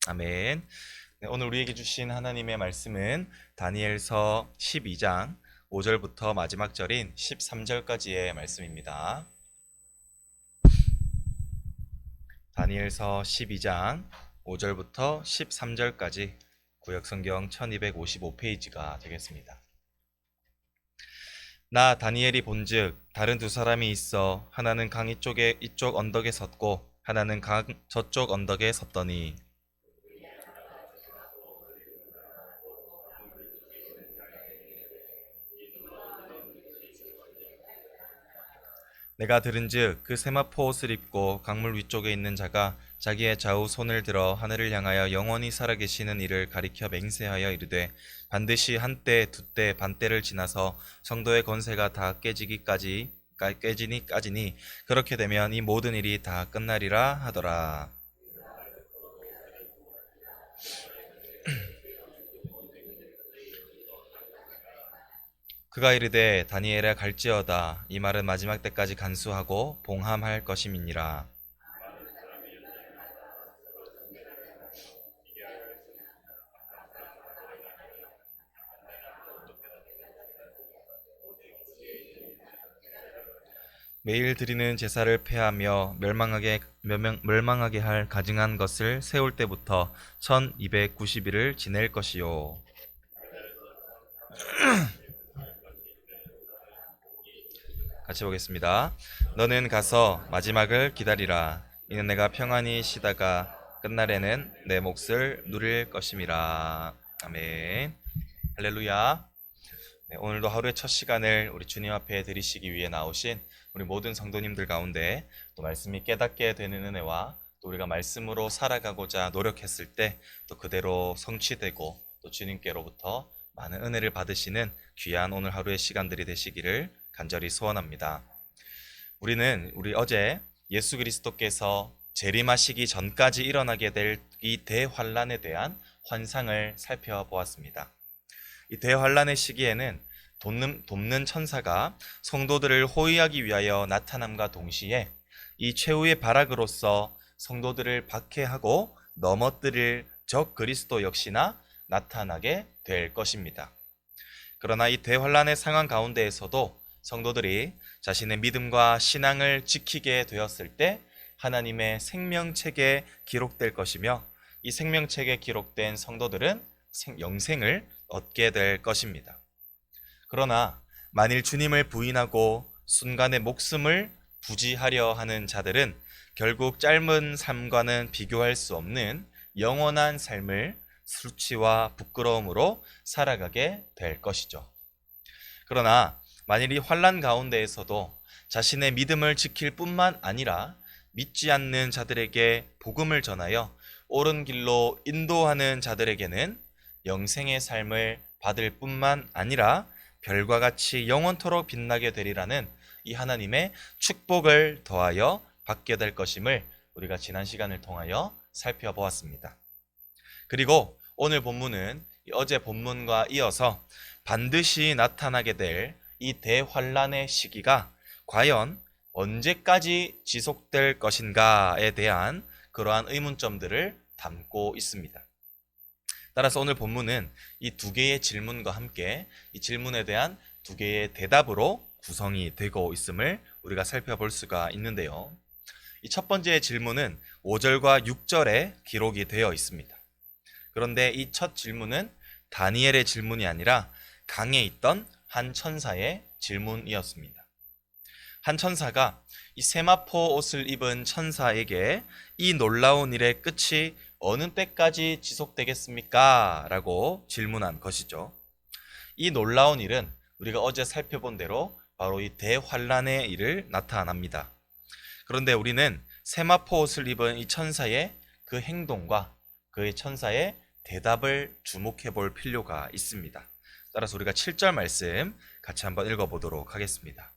아멘. 네, 오늘 우리에게 주신 하나님의 말씀은 다니엘서 12장 5절부터 마지막 절인 13절까지의 말씀입니다. 다니엘서 12장 5절부터 13절까지 구역성경 1255페이지가 되겠습니다. 나 다니엘이 본즉 다른 두 사람이 있어 하나는 강 이쪽 언덕에 섰고 하나는 강 저쪽 언덕에 섰더니 내가 들은즉 그 세마포 옷을 입고 강물 위쪽에 있는 자가 자기의 좌우 손을 들어 하늘을 향하여 영원히 살아계시는 이를 가리켜 맹세하여 이르되 반드시 한때 두때 반때를 지나서 성도의 권세가 다 깨지니까지니 그렇게 되면 이 모든 일이 다 끝나리라 하더라. 그가 이르되 다니엘아 갈지어다. 이 말은 마지막 때까지 간수하고 봉함할 것임이니라. 매일 드리는 제사를 폐하며 멸망하게 할 가증한 것을 세울 때부터 1290일을 지낼 것이요. 같이 보겠습니다. 너는 가서 마지막을 기다리라. 이는 내가 평안히 쉬다가 끝날에는 내 몫을 누릴 것임이라. 아멘. 할렐루야. 네, 오늘도 하루의 첫 시간을 우리 주님 앞에 드리시기 위해 나오신 우리 모든 성도님들 가운데 또 말씀이 깨닫게 되는 은혜와 또 우리가 말씀으로 살아가고자 노력했을 때 또 그대로 성취되고 또 주님께로부터 많은 은혜를 받으시는 귀한 오늘 하루의 시간들이 되시기를 간절히 소원합니다. 우리 어제 예수 그리스도께서 재림하시기 전까지 일어나게 될 이 대환란에 대한 환상을 살펴보았습니다. 이 대환란의 시기에는 돕는 천사가 성도들을 호위하기 위하여 나타남과 동시에 이 최후의 발악으로서 성도들을 박해하고 넘어뜨릴 적 그리스도 역시나 나타나게 될 것입니다. 그러나 이 대환란의 상황 가운데에서도 성도들이 자신의 믿음과 신앙을 지키게 되었을 때 하나님의 생명책에 기록될 것이며 이 생명책에 기록된 성도들은 영생을 얻게 될 것입니다. 그러나 만일 주님을 부인하고 순간의 목숨을 부지하려 하는 자들은 결국 짧은 삶과는 비교할 수 없는 영원한 삶을 수치와 부끄러움으로 살아가게 될 것이죠. 그러나 만일 이 환난 가운데에서도 자신의 믿음을 지킬 뿐만 아니라 믿지 않는 자들에게 복음을 전하여 옳은 길로 인도하는 자들에게는 영생의 삶을 받을 뿐만 아니라 별과 같이 영원토록 빛나게 되리라는 이 하나님의 축복을 더하여 받게 될 것임을 우리가 지난 시간을 통하여 살펴보았습니다. 그리고 오늘 본문은 어제 본문과 이어서 반드시 나타나게 될 이 대환란의 시기가 과연 언제까지 지속될 것인가에 대한 그러한 의문점들을 담고 있습니다. 따라서 오늘 본문은 이 두 개의 질문과 함께 이 질문에 대한 두 개의 대답으로 구성이 되고 있음을 우리가 살펴볼 수가 있는데요. 이 첫 번째 질문은 5절과 6절에 기록이 되어 있습니다. 그런데 이 첫 질문은 다니엘의 질문이 아니라 강에 있던 한 천사의 질문이었습니다. 한 천사가 이 세마포 옷을 입은 천사에게 이 놀라운 일의 끝이 어느 때까지 지속되겠습니까? 라고 질문한 것이죠. 이 놀라운 일은 우리가 어제 살펴본 대로 바로 이 대환란의 일을 나타납니다. 그런데 우리는 세마포 옷을 입은 이 천사의 그 행동과 그의 천사의 대답을 주목해 볼 필요가 있습니다. 따라서 우리가 7절 말씀 같이 한번 읽어보도록 하겠습니다.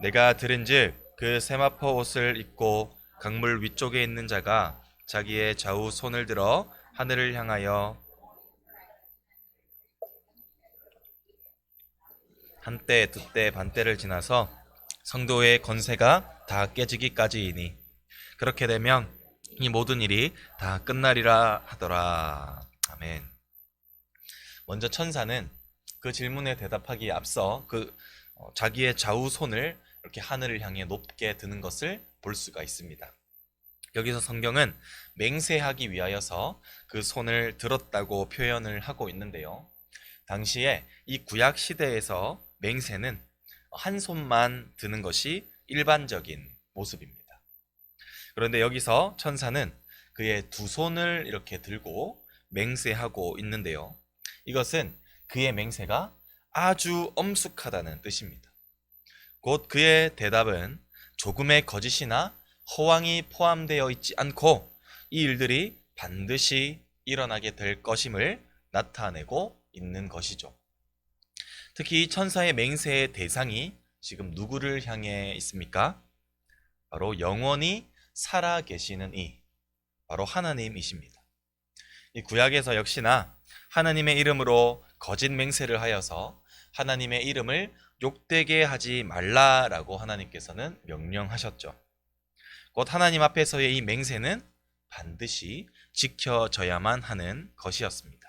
내가 들은즉 그 세마포 옷을 입고 강물 위쪽에 있는 자가 자기의 좌우 손을 들어 하늘을 향하여 한때 두때 반때를 지나서 성도의 권세가 다 깨지기까지이니 그렇게 되면 이 모든 일이 다 끝나리라 하더라. 아멘. 먼저 천사는 그 질문에 대답하기에 앞서 자기의 좌우 손을 이렇게 하늘을 향해 높게 드는 것을 볼 수가 있습니다. 여기서 성경은 맹세하기 위하여서 그 손을 들었다고 표현을 하고 있는데요. 당시에 이 구약 시대에서 맹세는 한 손만 드는 것이 일반적인 모습입니다. 그런데 여기서 천사는 그의 두 손을 이렇게 들고 맹세하고 있는데요. 이것은 그의 맹세가 아주 엄숙하다는 뜻입니다. 곧 그의 대답은 조금의 거짓이나 허황이 포함되어 있지 않고 이 일들이 반드시 일어나게 될 것임을 나타내고 있는 것이죠. 특히 이 천사의 맹세의 대상이 지금 누구를 향해 있습니까? 바로 영원히 살아 계시는 바로 하나님이십니다. 이 구약에서 역시나 하나님의 이름으로 거짓 맹세를 하여서 하나님의 이름을 욕되게 하지 말라라고 하나님께서는 명령하셨죠. 곧 하나님 앞에서의 이 맹세는 반드시 지켜져야만 하는 것이었습니다.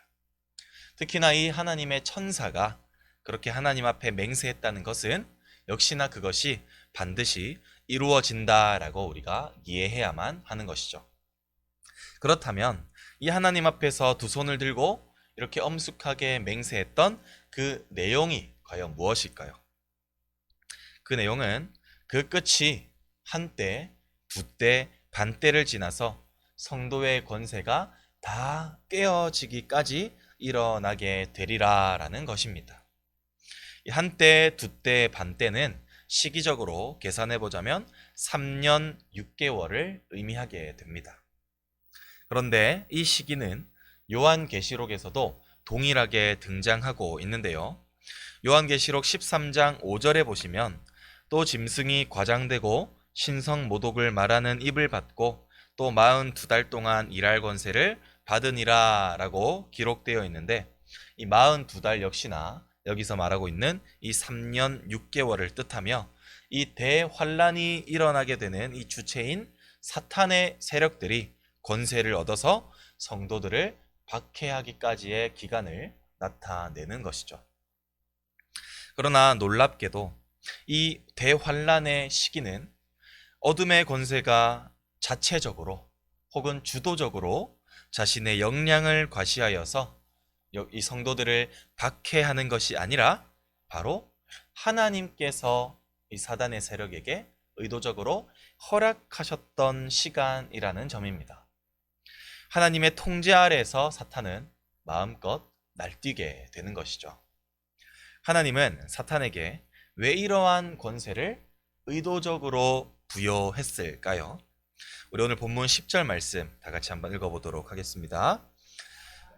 특히나 이 하나님의 천사가 그렇게 하나님 앞에 맹세했다는 것은 역시나 그것이 반드시 이루어진다라고 우리가 이해해야만 하는 것이죠. 그렇다면 이 하나님 앞에서 두 손을 들고 이렇게 엄숙하게 맹세했던 그 내용이 과연 무엇일까요? 그 내용은 그 끝이 한때, 두때, 반때를 지나서 성도의 권세가 다 깨어지기까지 일어나게 되리라라는 것입니다. 한때, 두때, 반때는 시기적으로 계산해 보자면 3년 6개월을 의미하게 됩니다. 그런데 이 시기는 요한계시록에서도 동일하게 등장하고 있는데요. 요한계시록 13장 5절에 보시면 또 짐승이 과장되고 신성 모독을 말하는 입을 받고 또 42달 동안 일할 권세를 받으니라 라고 기록되어 있는데 이 42달 역시나 여기서 말하고 있는 이 3년 6개월을 뜻하며 이 대환란이 일어나게 되는 이 주체인 사탄의 세력들이 권세를 얻어서 성도들을 박해하기까지의 기간을 나타내는 것이죠. 그러나 놀랍게도 이 대환란의 시기는 어둠의 권세가 자체적으로 혹은 주도적으로 자신의 역량을 과시하여서 이 성도들을 박해하는 것이 아니라 바로 하나님께서 이 사단의 세력에게 의도적으로 허락하셨던 시간이라는 점입니다. 하나님의 통제 아래에서 사탄은 마음껏 날뛰게 되는 것이죠. 하나님은 사탄에게 왜 이러한 권세를 의도적으로 부여했을까요? 우리 오늘 본문 10절 말씀 다 같이 한번 읽어보도록 하겠습니다.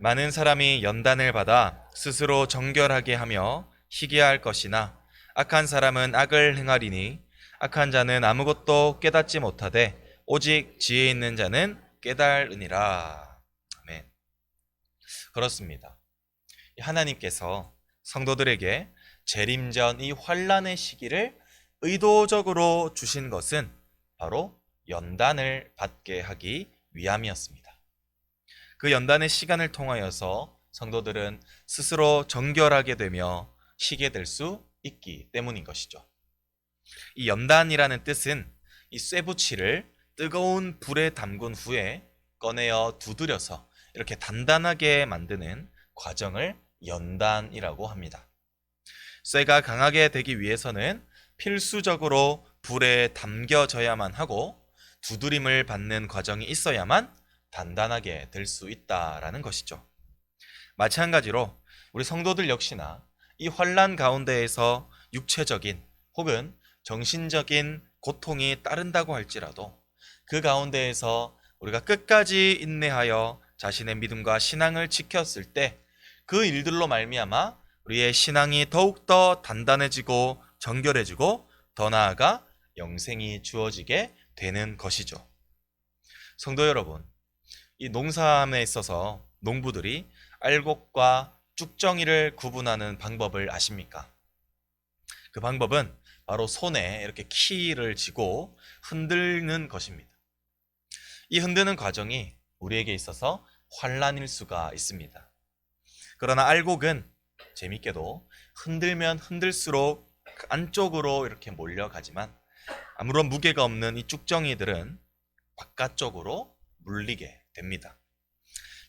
많은 사람이 연단을 받아 스스로 정결하게 하며 희귀할 것이나 악한 사람은 악을 행하리니 악한 자는 아무것도 깨닫지 못하되 오직 지혜 있는 자는 깨달으니라. 아멘. 그렇습니다. 하나님께서 성도들에게 재림전 이 환란의 시기를 의도적으로 주신 것은 바로 연단을 받게 하기 위함이었습니다. 그 연단의 시간을 통하여서 성도들은 스스로 정결하게 되며 쉬게 될 수 있기 때문인 것이죠. 이 연단이라는 뜻은 이 쇠붙이를 뜨거운 불에 담근 후에 꺼내어 두드려서 이렇게 단단하게 만드는 과정을 연단이라고 합니다. 쇠가 강하게 되기 위해서는 필수적으로 불에 담겨져야만 하고 두드림을 받는 과정이 있어야만 단단하게 될 수 있다라는 것이죠. 마찬가지로 우리 성도들 역시나 이 환난 가운데에서 육체적인 혹은 정신적인 고통이 따른다고 할지라도 그 가운데에서 우리가 끝까지 인내하여 자신의 믿음과 신앙을 지켰을 때 그 일들로 말미암아 우리의 신앙이 더욱더 단단해지고 정결해지고 더 나아가 영생이 주어지게 되는 것이죠. 성도 여러분, 이 농사함에 있어서 농부들이 알곡과 쭉정이를 구분하는 방법을 아십니까? 그 방법은 바로 손에 이렇게 키를 쥐고 흔드는 것입니다. 이 흔드는 과정이 우리에게 있어서 환란일 수가 있습니다. 그러나 알곡은 재밌게도 흔들면 흔들수록 그 안쪽으로 이렇게 몰려가지만 아무런 무게가 없는 이 쭉정이들은 바깥쪽으로 물리게 됩니다.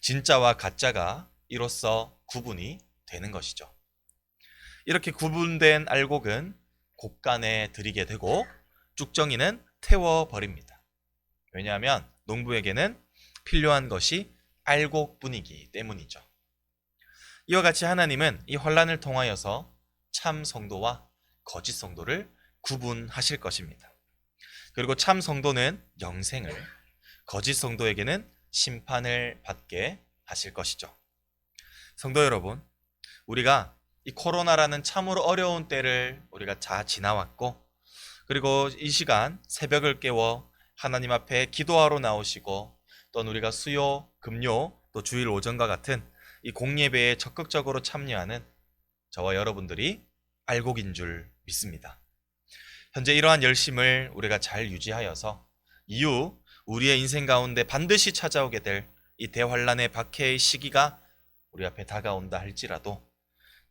진짜와 가짜가 이로써 구분이 되는 것이죠. 이렇게 구분된 알곡은 곡간에 들이게 되고 쭉정이는 태워버립니다. 왜냐하면 농부에게는 필요한 것이 알곡뿐이기 때문이죠. 이와 같이 하나님은 이 환란을 통하여서 참 성도와 거짓 성도를 구분하실 것입니다. 그리고 참 성도는 영생을, 거짓 성도에게는 심판을 받게 하실 것이죠. 성도 여러분, 우리가 이 코로나라는 참으로 어려운 때를 우리가 다 지나왔고, 그리고 이 시간 새벽을 깨워 하나님 앞에 기도하러 나오시고, 또는 우리가 수요, 금요, 또 주일 오전과 같은 이 공예배에 적극적으로 참여하는 저와 여러분들이 알곡인 줄 믿습니다. 현재 이러한 열심을 우리가 잘 유지하여서 이후 우리의 인생 가운데 반드시 찾아오게 될 이 대환란의 박해의 시기가 우리 앞에 다가온다 할지라도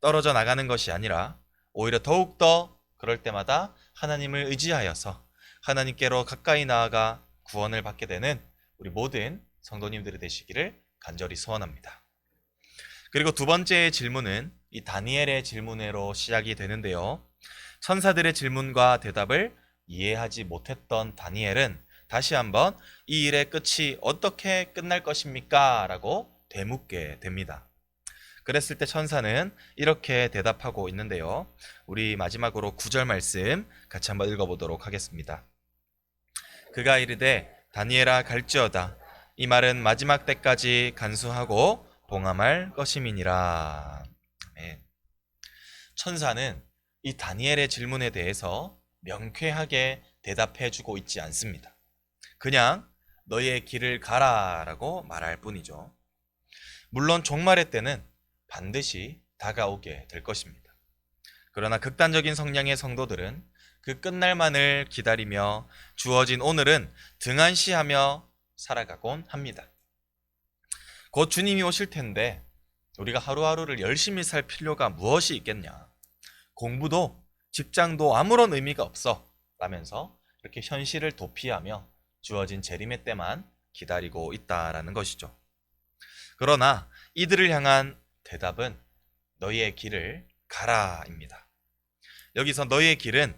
떨어져 나가는 것이 아니라 오히려 더욱더 그럴 때마다 하나님을 의지하여서 하나님께로 가까이 나아가 구원을 받게 되는 우리 모든 성도님들이 되시기를 간절히 소원합니다. 그리고 두 번째 질문은 이 다니엘의 질문으로 시작이 되는데요. 천사들의 질문과 대답을 이해하지 못했던 다니엘은 다시 한번 이 일의 끝이 어떻게 끝날 것입니까? 라고 되묻게 됩니다. 그랬을 때 천사는 이렇게 대답하고 있는데요. 우리 마지막으로 9절 말씀 같이 한번 읽어보도록 하겠습니다. 그가 이르되 다니엘아 갈지어다. 이 말은 마지막 때까지 간수하고 봉함할 것임이니라. 아멘. 천사는 이 다니엘의 질문에 대해서 명쾌하게 대답해주고 있지 않습니다. 그냥 너의 길을 가라 라고 말할 뿐이죠. 물론 종말의 때는 반드시 다가오게 될 것입니다. 그러나 극단적인 성향의 성도들은 그 끝날만을 기다리며 주어진 오늘은 등한시하며 살아가곤 합니다. 곧 주님이 오실 텐데 우리가 하루하루를 열심히 살 필요가 무엇이 있겠냐? 공부도 직장도 아무런 의미가 없어 라면서 이렇게 현실을 도피하며 주어진 재림의 때만 기다리고 있다라는 것이죠. 그러나 이들을 향한 대답은 너희의 길을 가라입니다. 여기서 너희의 길은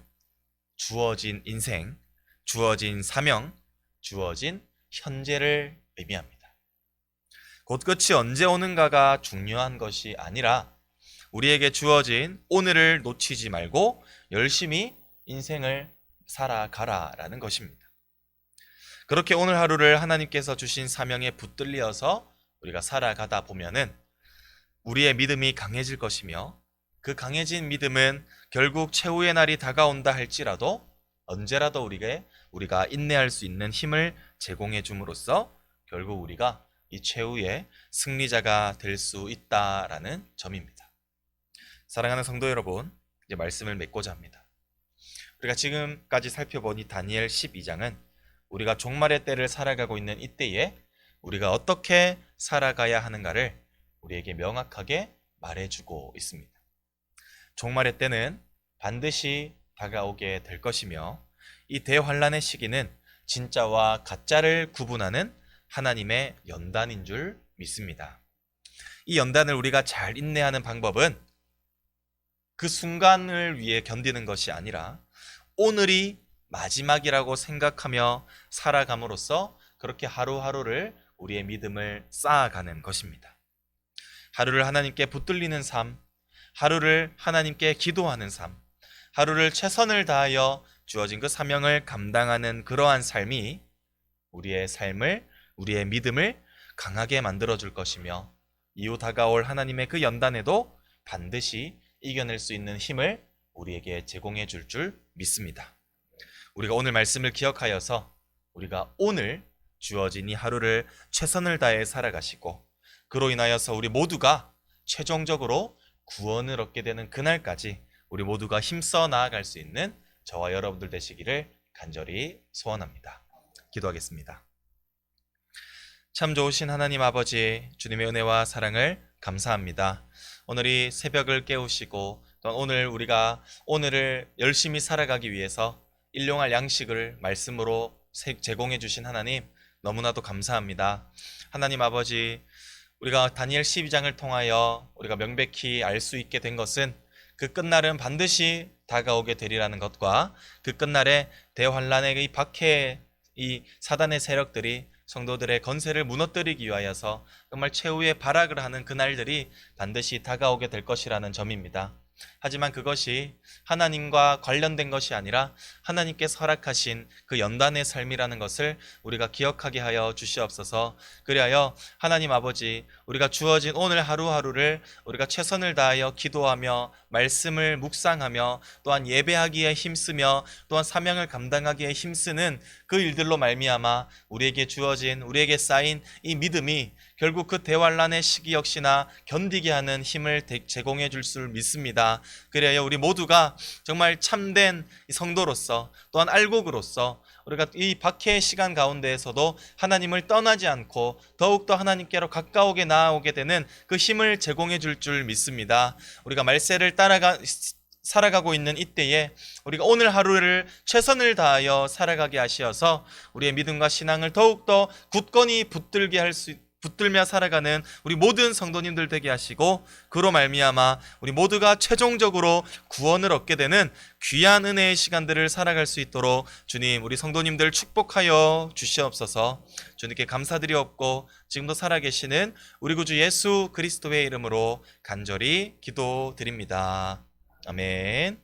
주어진 인생, 주어진 사명, 주어진 현재를 의미합니다. 곧 끝이 언제 오는가가 중요한 것이 아니라 우리에게 주어진 오늘을 놓치지 말고 열심히 인생을 살아가라라는 것입니다. 그렇게 오늘 하루를 하나님께서 주신 사명에 붙들려서 우리가 살아가다 보면은 우리의 믿음이 강해질 것이며 그 강해진 믿음은 결국 최후의 날이 다가온다 할지라도 언제라도 우리가 인내할 수 있는 힘을 제공해 줌으로써 결국 우리가 이 최후의 승리자가 될 수 있다라는 점입니다. 사랑하는 성도 여러분, 이제 말씀을 맺고자 합니다. 우리가 지금까지 살펴본 이 다니엘 12장은 우리가 종말의 때를 살아가고 있는 이때에 우리가 어떻게 살아가야 하는가를 우리에게 명확하게 말해주고 있습니다. 종말의 때는 반드시 다가오게 될 것이며 이 대환란의 시기는 진짜와 가짜를 구분하는 하나님의 연단인 줄 믿습니다. 이 연단을 우리가 잘 인내하는 방법은 그 순간을 위해 견디는 것이 아니라 오늘이 마지막이라고 생각하며 살아감으로써 그렇게 하루하루를 우리의 믿음을 쌓아가는 것입니다. 하루를 하나님께 붙들리는 삶, 하루를 하나님께 기도하는 삶, 하루를 최선을 다하여 주어진 그 사명을 감당하는 그러한 삶이 우리의 삶을, 우리의 믿음을 강하게 만들어줄 것이며 이후 다가올 하나님의 그 연단에도 반드시 이겨낼 수 있는 힘을 우리에게 제공해 줄 믿습니다. 우리가 오늘 말씀을 기억하여서 우리가 오늘 주어진 이 하루를 최선을 다해 살아가시고 그로 인하여서 우리 모두가 최종적으로 구원을 얻게 되는 그날까지 우리 모두가 힘써 나아갈 수 있는 저와 여러분들 되시기를 간절히 소원합니다. 기도하겠습니다. 참 좋으신 하나님 아버지, 주님의 은혜와 사랑을 감사합니다. 오늘 이 새벽을 깨우시고 또한 오늘 우리가 오늘을 열심히 살아가기 위해서 일용할 양식을 말씀으로 제공해 주신 하나님, 너무나도 감사합니다. 하나님 아버지, 우리가 다니엘 12장을 통하여 우리가 명백히 알 수 있게 된 것은 그 끝날은 반드시 다가오게 되리라는 것과 그 끝날에 대환란의 이 박해, 이 사단의 세력들이 성도들의 건세를 무너뜨리기 위하여서 정말 최후의 발악을 하는 그날들이 반드시 다가오게 될 것이라는 점입니다. 하지만 그것이 하나님과 관련된 것이 아니라 하나님께서 허락하신 그 연단의 삶이라는 것을 우리가 기억하게 하여 주시옵소서. 그리하여 하나님 아버지, 우리가 주어진 오늘 하루하루를 우리가 최선을 다하여 기도하며 말씀을 묵상하며 또한 예배하기에 힘쓰며 또한 사명을 감당하기에 힘쓰는 그 일들로 말미암아 우리에게 주어진, 우리에게 쌓인 이 믿음이 결국 그 대환란의 시기 역시나 견디게 하는 힘을 제공해 줄 줄 믿습니다. 그래야 우리 모두가 정말 참된 성도로서 또한 알곡으로서 우리가 이 박해의 시간 가운데에서도 하나님을 떠나지 않고 더욱더 하나님께로 가까우게 나아오게 되는 그 힘을 제공해 줄 믿습니다. 우리가 말세를 살아가고 있는 이때에 우리가 오늘 하루를 최선을 다하여 살아가게 하시어서 우리의 믿음과 신앙을 더욱더 굳건히 붙들며 살아가는 우리 모든 성도님들 되게 하시고, 그로 말미암아 우리 모두가 최종적으로 구원을 얻게 되는 귀한 은혜의 시간들을 살아갈 수 있도록 주님, 우리 성도님들 축복하여 주시옵소서. 주님께 감사드리옵고 지금도 살아계시는 우리 구주 예수 그리스도의 이름으로 간절히 기도드립니다. 아멘.